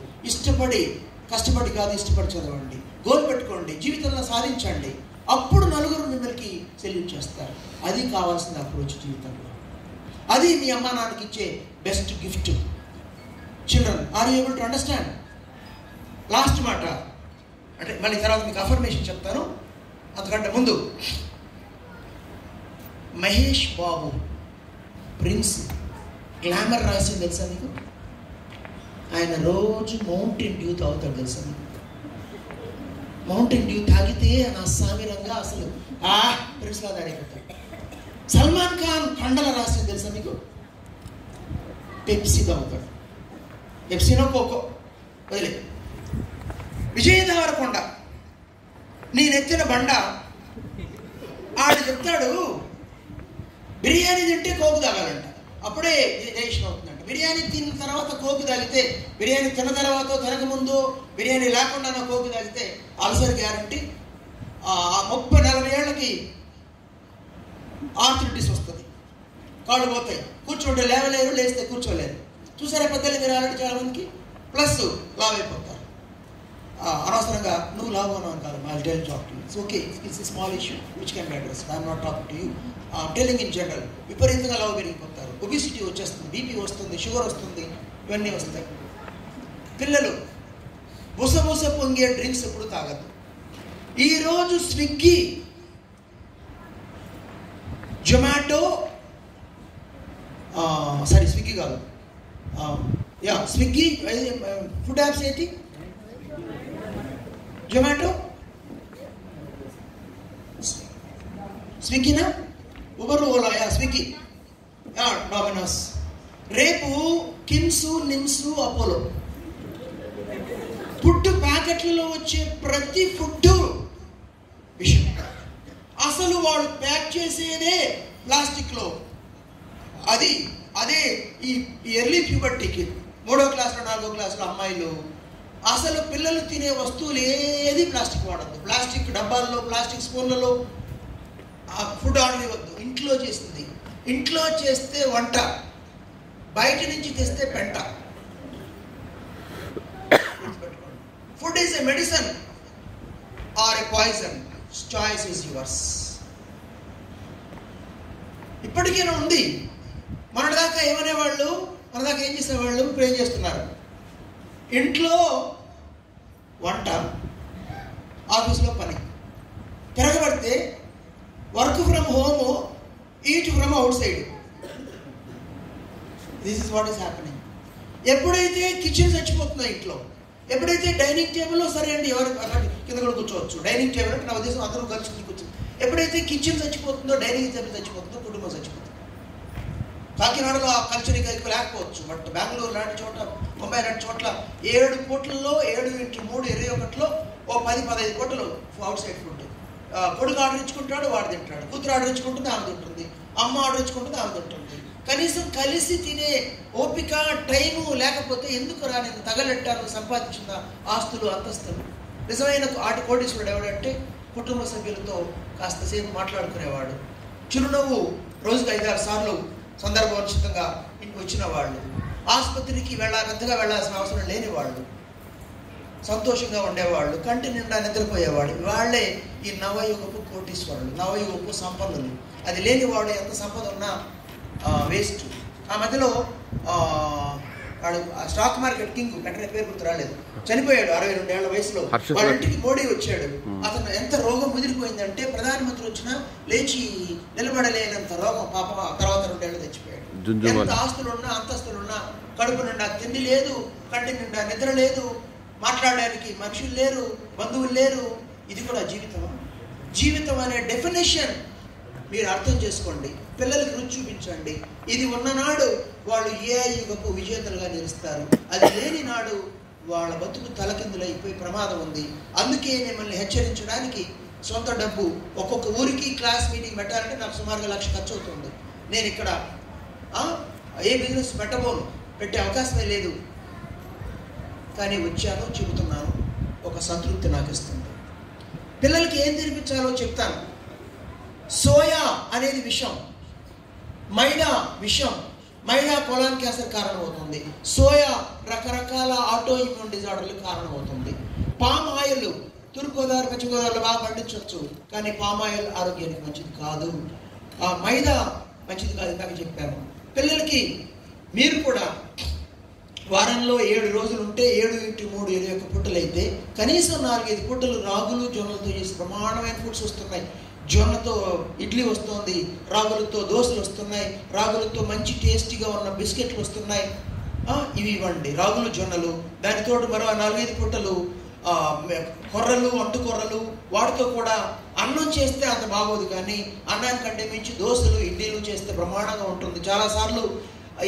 కష్టపడి కాదు, ఇష్టపడి చదవండి, గోల్ పెట్టుకోండి, జీవితంలో సాధించండి. అప్పుడు నలుగురు మిమ్మల్ని సెల్యూట్ చేస్తారు. అది కావాల్సిన అప్రోచ్ జీవితంలో. అది మీ అమ్మా నాన్నకి ఇచ్చే best gift. Children, are you able to understand? Last మాట, అంటే మళ్ళీ తర్వాత మీకు అఫర్మేషన్ చెప్తాను. అంతకంటే ముందు మహేష్ బాబు ప్రిన్స్ గ్లామర్ రాసింది తెలుసా మీకు? ఆయన రోజు మౌంటైన్ డ్యూ తాగుతాడు తెలుసా మీకు? మౌంటైన్ డ్యూ తాగితే నా సామిరంగా అసలు ప్రిన్స్లా దాడిపోతాడు. సల్మాన్ ఖాన్ కండల రాసింది తెలుసా మీకు? పెప్సీ తాగుతాడు. పెప్సీనో కోకో వదిలే. విజయ్ దేవరకొండ నేనెత్తిన బండ, ఆడు చెప్తాడు బిర్యానీ తింటే కోకు తాగాలంట, అప్పుడే డైజెషన్ అవుతుందంట. బిర్యానీ తిన్న తర్వాత కోకు తాగితే, బిర్యానీ తిన్న తర్వాత తినక ముందు, బిర్యానీ లేకుండా కోకు తాగితే అల్సర్ గ్యారంటీ. 30-40 ఏళ్ళకి ఆర్థరైటిస్ వస్తుంది, కాళ్ళు పోతాయి, కూర్చుంటే లేవలేరు, లేస్తే కూర్చోలేరు. చూసారా పెద్దలు మీరు ఆల్రెడీ చాలా మందికి. ప్లస్ లావ్ అయిపోతారు. అనవసరంగా నువ్వు లావ్ అన్నావు కాదు, I will tell talk to you. It's okay, it's a small issue which can be addressed. I'm not talking to you. Telling in general. విపరీతంగా లావ్ పెరిగిపోతారు, ఒబిసిటీ వచ్చేస్తుంది, బీపీ వస్తుంది, షుగర్ వస్తుంది, ఇవన్నీ వస్తాయి. పిల్లలు బుసబుస పొంగే డ్రింక్స్ ఎప్పుడు తాగద్దు. ఈరోజు స్విగ్గీ, జొమాటో, స్విగ్గీ కాదు, స్విగ్గీ ఫుడ్ యాప్స్ ఏంటి? జొమాటో, స్విగ్గీనా, ఉబర్, ఓలా, స్విగ్గీ, డామినోస్. రేపు కిమ్స్, నిమ్స్, అపోలో ఫుడ్ ప్యాకెట్లలో వచ్చే ప్రతి ఫుడ్ విషయం. అసలు వాళ్ళు ప్యాక్ చేసేదే ప్లాస్టిక్లో. అదే ఈ ఎర్లీ ప్యూబర్టీకి 3వ క్లాస్లో 4వ క్లాస్లో అమ్మాయిలు అసలు పిల్లలు తినే వస్తువులు ఏది ప్లాస్టిక్ వాడద్దు. ప్లాస్టిక్ డబ్బాల్లో, ప్లాస్టిక్ స్పూన్లలో ఫుడ్ ఆర్డర్ ఇవ్వద్దు. ఇంట్లో చేసింది, ఇంట్లో చేస్తే వంట, బయట నుంచి తెస్తే పెంట. Food is a medicine or a poison, choice is yours. ఇప్పటికైనా ఉంది. మనదాకా ఏమనేవాళ్ళు, మనదాకా ఏం చేసేవాళ్ళు, ఇప్పుడు ఏం చేస్తున్నారు? ఇంట్లో వంట, ఆఫీస్లో పని. తిరగబడితే work from home, eat from outside. This is what is happening. ఎప్పుడైతే కిచెన్ చచ్చిపోతుందో ఇంట్లో, ఎప్పుడైతే డైనింగ్ టేబుల్లో సరే అండి ఎవరు కింద కూడా కూర్చోవచ్చు, డైనింగ్ టేబుల్ అంటే నా ఉద్దేశం అందరూ కలిసి కూర్చొని, ఎప్పుడైతే కిచెన్ చచ్చిపోతుందో, డైనింగ్ టేబుల్ చచ్చిపోతుందో, కుటుంబం చచ్చిపోతుంది. కాకినాడలో ఆ కల్చర్ ఇంకా లేకపోవచ్చు, బట్ బెంగళూరు లాంటి చోట, ముంబై లాంటి చోట్ల 7 పూటల్లో 7x3 21లో ఓ 10-15 పూటలు అవుట్ సైడ్ ఫుడ్. కొడుకు ఆర్డర్ ఇచ్చుకుంటాడు, వాడు తింటాడు. కూతురు ఆర్డర్ ఇచ్చుకుంటుంది, ఆమె తింటుంది. అమ్మ ఆర్డర్ ఇచ్చుకుంటుంది, ఆమె తింటుంది. కనీసం కలిసి తినే ఓపిక, టైము లేకపోతే ఎందుకు నేను తగలెట్టాను సంపాదించిన ఆస్తులు, అంతస్తులు. నిజమైన కోటీశ్వరుడు ఎవడంటే కుటుంబ సభ్యులతో కాస్త సేపు మాట్లాడుకునేవాడు, చిరునవ్వు రోజుకు 5-6 సార్లు సందర్భోచితంగా ఇంటికి వచ్చిన వాళ్ళు, ఆసుపత్రికి పెద్దగా వెళ్ళాల్సిన అవసరం లేని వాళ్ళు, సంతోషంగా ఉండేవాళ్ళు, కంటి నిండా నిద్రపోయేవాడు. వాళ్ళే ఈ నవయుగపు కోటీశ్వరులు, నవయుగపు సంపన్నులు. అది లేనివాడు ఎంత సంపద ఉన్నా వేస్ట్. ఆ మధ్యలో వాడు స్టాక్ మార్కెట్ కింగ్, వెంటనే పేరు గుర్తు రాలేదు, చనిపోయాడు 62 ఏళ్ల వయసులో. వాళ్ళ ఇంటికి మోడీ వచ్చాడు. అతను ఎంత రోగం ముదిరిపోయిందంటే ప్రధానమంత్రి వచ్చినా లేచి నిలబడలేనంత రోగం. పాపం తర్వాత 2 ఏళ్ళు తెచ్చిపోయాడు. ఎంత ఆస్తులున్నా అంతస్తులున్నా కడుపు నిండా తిండి లేదు, కంటి నిండా నిద్ర లేదు, మాట్లాడడానికి మనుషులు లేరు, బంధువులు లేరు. ఇది కూడా జీవితం. జీవితం అనే డెఫినేషన్ మీరు అర్థం చేసుకోండి, పిల్లలకి రుచి చూపించండి. ఇది ఉన్ననాడు వాళ్ళు ఏ యుగపు విజేతలుగా నిలుస్తారు. అది లేని నాడు వాళ్ళ బతుకు తలకిందులైపోయి ప్రమాదం ఉంది. అందుకే మిమ్మల్ని హెచ్చరించడానికి సొంత డబ్బు, ఒక్కొక్క ఊరికి క్లాస్ మీటింగ్ పెట్టాలంటే నాకు సుమారుగా 1,00,000 ఖర్చు అవుతుంది. నేను ఇక్కడ ఏ బిజినెస్ పెట్టబోను, పెట్టే అవకాశమే లేదు. కానీ వచ్చాను, చెబుతున్నాను, ఒక సంతృప్తి నాకు ఇస్తుంది. పిల్లలకి ఏం తినిపించాలో చెప్తాను. సోయా అనేది విషం, మైదా విషం. మైదా కొలాన్ క్యాన్సర్ కారణమవుతుంది. సోయా రకరకాల ఆటో ఇమ్యూన్ డిజార్డర్లకు కారణమవుతుంది. పామ్ ఆయిల్ తూర్పుగోదావరి, పశ్చిమగోదావరిలో బాగా పండించవచ్చు, కానీ పామ్ ఆయిల్ ఆరోగ్యానికి మంచిది కాదు. ఆ మైదా మంచిది కాదు, ఇందాక చెప్పాను. పిల్లలకి మీరు కూడా వారంలో 7 రోజులు ఉంటే 7x3 21 పూటలు అయితే కనీసం 4-5 పూటలు రాగులు, జొన్నలతో చేసి బ్రహ్మాండమైన ఫుడ్స్ వస్తున్నాయి. జొన్నతో ఇడ్లీ వస్తుంది, రాగులతో దోశలు వస్తున్నాయి, రాగులతో మంచి టేస్టీగా ఉన్న బిస్కెట్లు వస్తున్నాయి. ఇవి ఇవ్వండి, రాగులు, జొన్నలు. దానితో మరో 4-5 పూటలు కొర్రలు, అంటుకొర్రలు. వాటితో కూడా అన్నం చేస్తే అంత బాగోదు, కానీ అన్నానికంటే మించి దోశలు, ఇడ్లీలు చేస్తే బ్రహ్మాండంగా ఉంటుంది. చాలాసార్లు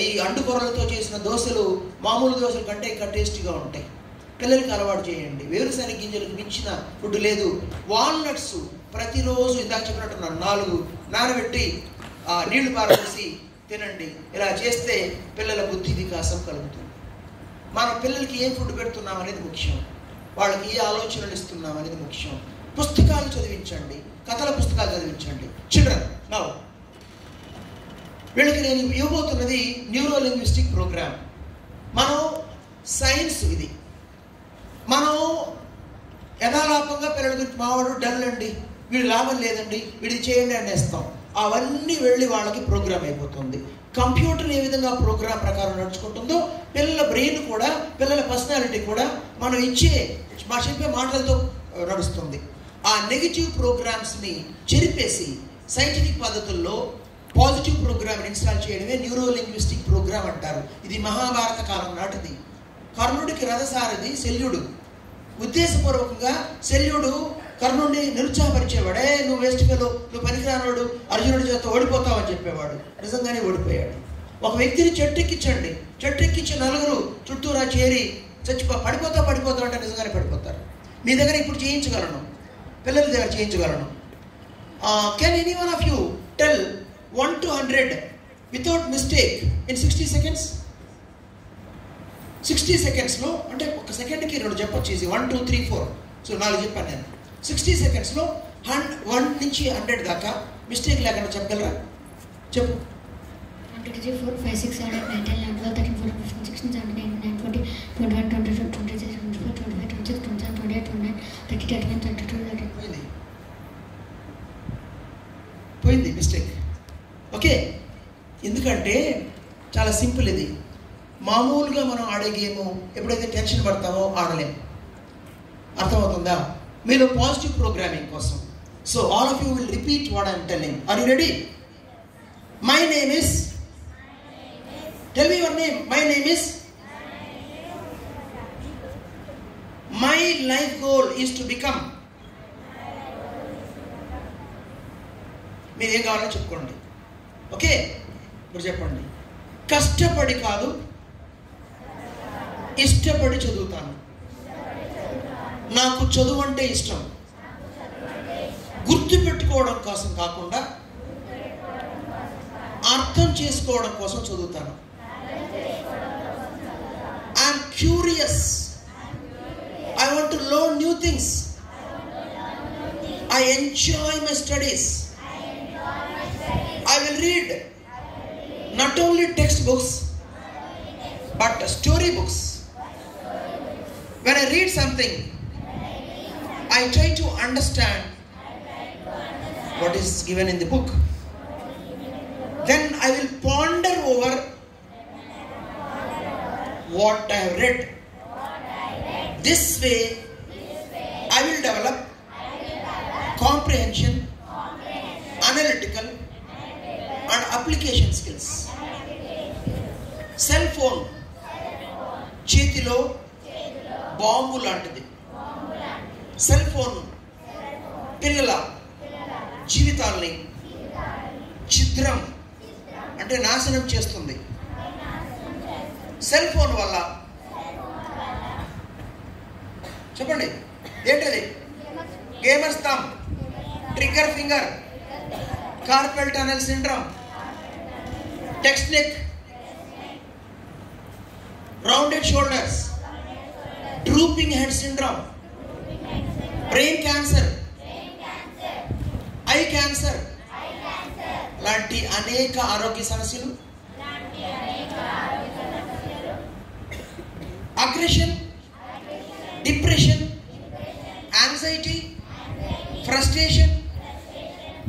ఈ అంటుకొర్రలతో చేసిన దోశలు మామూలు దోశల కంటే ఇంకా టేస్టీగా ఉంటాయి. పిల్లలకి అలవాటు చేయండి. వేరుశనగ గింజలకు మించిన ఫుడ్ లేదు. వాల్నట్స్ ప్రతిరోజు ఇందాక చెప్పినట్టు 4 నానబెట్టి నీళ్లు పారవేసి తినండి. ఇలా చేస్తే పిల్లల బుద్ధి వికాసం కలుగుతుంది. మన పిల్లలకి ఏం ఫుడ్ పెడుతున్నాం అనేది ముఖ్యం, వాళ్ళకి ఏ ఆలోచనలు ఇస్తున్నాం అనేది ముఖ్యం. పుస్తకాలు చదివించండి, కథల పుస్తకాలు చదివించండి. చిల్డ్రన్ నౌ వీళ్ళకి నేను ఇవ్వబోతున్నది న్యూరో లింగ్విస్టిక్ ప్రోగ్రామ్. మనం సైన్స్ ఇది, మనం యథాలాపంగా పిల్లల గురించి మావాడు డల్ అండి, వీడు లాభం లేదండి, వీడి చేయండి అనేస్తాం. అవన్నీ వెళ్ళి వాళ్ళకి ప్రోగ్రామ్ అయిపోతుంది. కంప్యూటర్ ఏ విధంగా ప్రోగ్రామ్ ప్రకారం నడుచుకుంటుందో పిల్లల బ్రెయిన్ కూడా, పిల్లల పర్సనాలిటీ కూడా మనం చెప్పే మాటలతో నడుస్తుంది. ఆ నెగిటివ్ ప్రోగ్రామ్స్ని చెరిపేసి సైంటిఫిక్ పద్ధతుల్లో పాజిటివ్ ప్రోగ్రామ్ని ఇన్స్టాల్ చేయడమే న్యూరో లింగ్విస్టిక్ ప్రోగ్రామ్ అంటారు. ఇది మహాభారత కాలం నాటిది. కర్ణుడికి రథసారథి శల్యుడు. ఉద్దేశపూర్వకంగా శల్యుడు కర్ణుడిని నిరుత్సాహపరిచేవాడే, నువ్వు వేస్ట్ ఫెలో, నువ్వు పనికిరానోడు, అర్జునుడి చేత ఓడిపోతావని చెప్పేవాడు. నిజంగానే ఓడిపోయాడు. ఒక వ్యక్తిని చెట్టెక్కించండి, చెట్టెక్కించి 4 చుట్టూరా చేరి పడిపోతావు అంటే నిజంగానే పడిపోతారు. మీ దగ్గర ఇప్పుడు చేయించగలను, పిల్లల దగ్గర చేయించగలను. Can anyone of you tell 1 to 100 without mistake in 60 seconds? 60 secondsలో అంటే ఒక సెకండ్కి 2 చెప్పొచ్చు. ఈజీ 1 2 3 4 సో 4 చెప్పాను నేను. 60 secondsలో 1 నుంచి 100 దాకా మిస్టేక్ లేకుండా చెప్పగలరా? చెప్పు. 1 2 3 4 5 6 7 8 9 10 11 13 14 15 16 17 18 19 20 21 22 23 24 25 26 27 28 29 30 31 32 33 పోయింది మిస్టేక్. ఓకే, ఎందుకంటే చాలా సింపుల్ ఇది. మామూలుగా మనం ఆడే గేము ఎప్పుడైతే టెన్షన్ పడతామో ఆడలేము. అర్థమవుతుందా? మీలో పాజిటివ్ ప్రోగ్రామింగ్ కోసం. So all of you will repeat what I'm telling. Are you ready? My name is Tell me your name. My name is. My life goal is to become. మీరు ఏం కావాలో చెప్పుకోండి. Okay, ఇప్పుడు చెప్పండి. కష్టపడి కాదు, ఇష్టపడి చదువుతాను. నాకు చదువు అంటే ఇష్టం. గుర్తు పెట్టుకోవడం కోసం కాకుండా అర్థం చేసుకోవడం కోసం చదువుతాను. I'm curious. I want to learn new things. I enjoy my studies. I will read not only textbooks but storybooks. When I read something, I try to understand what is given in the book. Then I will ponder over what I have read. This way, I will develop comprehension, analytical, and application skills. Cell phone, చేతిలో bomb లాంటిది. Cell phone పిల్లల జీవితాల్ని ఛిద్రం అంటే నాశనం చేస్తుంది. Cell phone వల్ల చెప్పండి ఏంటది? Gamers thumb, trigger finger, carpal tunnel syndrome, text neck, rounded shoulders, drooping head syndrome, brain cancer, eye cancer లాంటి అనేక ఆరోగ్య సమస్యలు, aggression, depression, anxiety, frustration,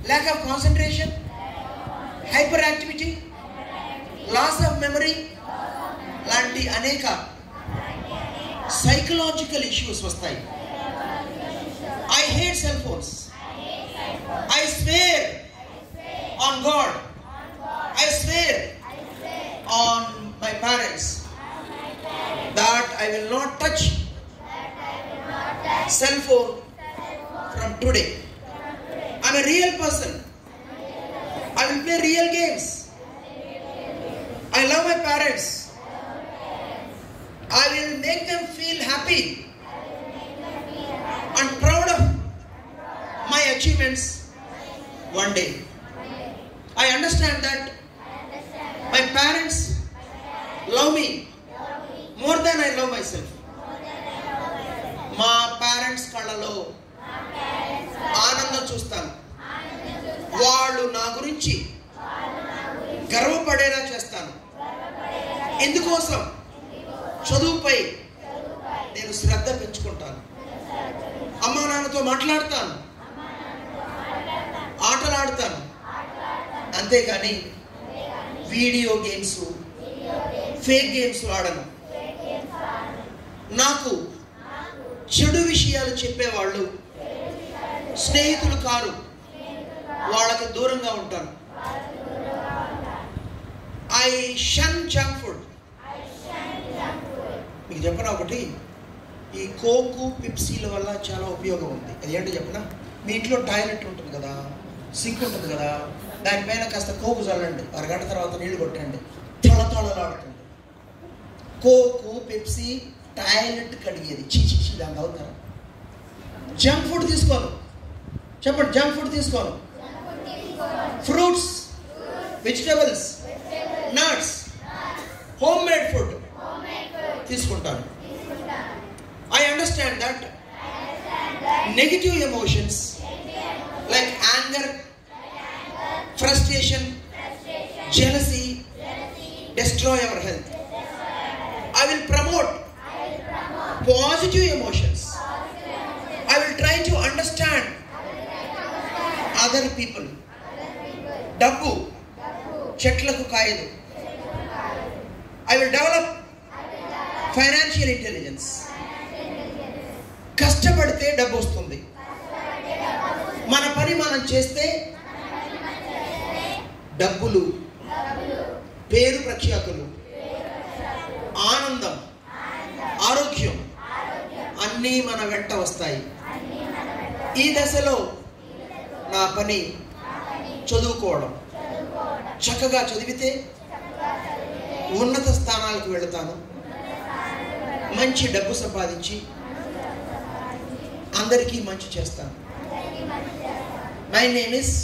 lack of concentration, hyperactivity, loss of memory లాంటి అనేక psychological issues వస్తాయి. I hate cell phones. I swear on God. I swear on my parents that I will not touch cell phone from today. I'm a real person. I will play real games. I love my parents. I will make them feel happy and proud of my achievements one day. I understand that my parents love me more than I love myself. మా parents కళ్ళలో ఆనందం చూస్తాను. వాళ్ళు నా గురించి గర్వపడేలా చేస్తాను. ఎందుకోసం? చదువుపై నేను శ్రద్ధ పెంచుకుంటాను. అమ్మా నాన్నతో మాట్లాడతాను, ఆటలాడతాను. అంతేగాని వీడియో గేమ్స్, ఫేక్ గేమ్స్ ఆడను. నాకు చెడు విషయాలు చెప్పేవాళ్ళు స్నేహితులు కారు, వాళ్ళకి దూరంగా ఉంటాను. I shun junk food. మీకు చెప్పనా ఒకటి, ఈ కోకు పిప్సీల వల్ల చాలా ఉపయోగం ఉంది. అది ఏంటో చెప్పనా? మీ ఇంట్లో టాయిలెట్ ఉంటుంది కదా, సింక్ ఉంటుంది కదా, దానిపైన కాస్త కోకు చల్లండి, అరగంట తర్వాత నీళ్లు కొట్టండి, తళతళలాడుతుంది. కోకు, పెప్సీ టాయిలెట్ కడిగేది. చీచి దాన్ని అవుతారా? జంక్ ఫుడ్ తీసుకోను. చెప్పండి, జంక్ ఫుడ్ తీసుకోను. Fruits, vegetables, nuts, home made food తీసుకుంటాను. I understand that negative emotions like anger, frustration, jealousy destroy our health. I will promote positive emotions. I will try to understand other people. Dabbu చెట్లకు కాయదు. I will develop financial intelligence. కష్టపడితే డబ్బు వస్తుంది. మన పని మనం చేస్తే డబ్బులు, పేరు ప్రఖ్యాతులు, అన్నీ మన వెంట వస్తాయి. ఈ దశలో నా పని చదువుకోవడం. చక్కగా చదివితే ఉన్నత స్థానాలకు వెళతాను. మంచి డబ్బు సంపాదించి అందరికీ మంచి చేస్తాను. మై నేమ్ ఇస్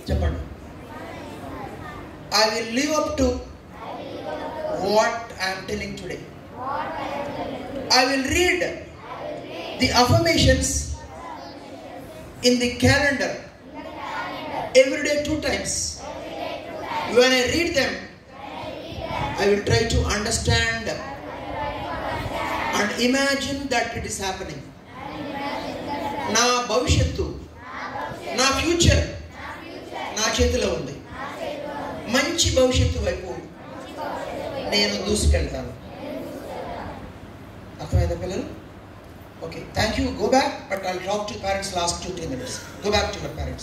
చెప్పండి. I will live up to what I am telling today. I will read the affirmations in the calendar every day 2 times. When I read them, I will try to understand and imagine that it is happening. నా భవిష్యత్తు, నా future నా చేతిలో ఉంది. మంచి భవిష్యత్తు వైపు నేను దూసుకెళ్తాను. అర్థమైందా పిల్లలు? Okay, thank you. Go back, but I'll talk to parents last 2-3 minutes. Go back to your parents.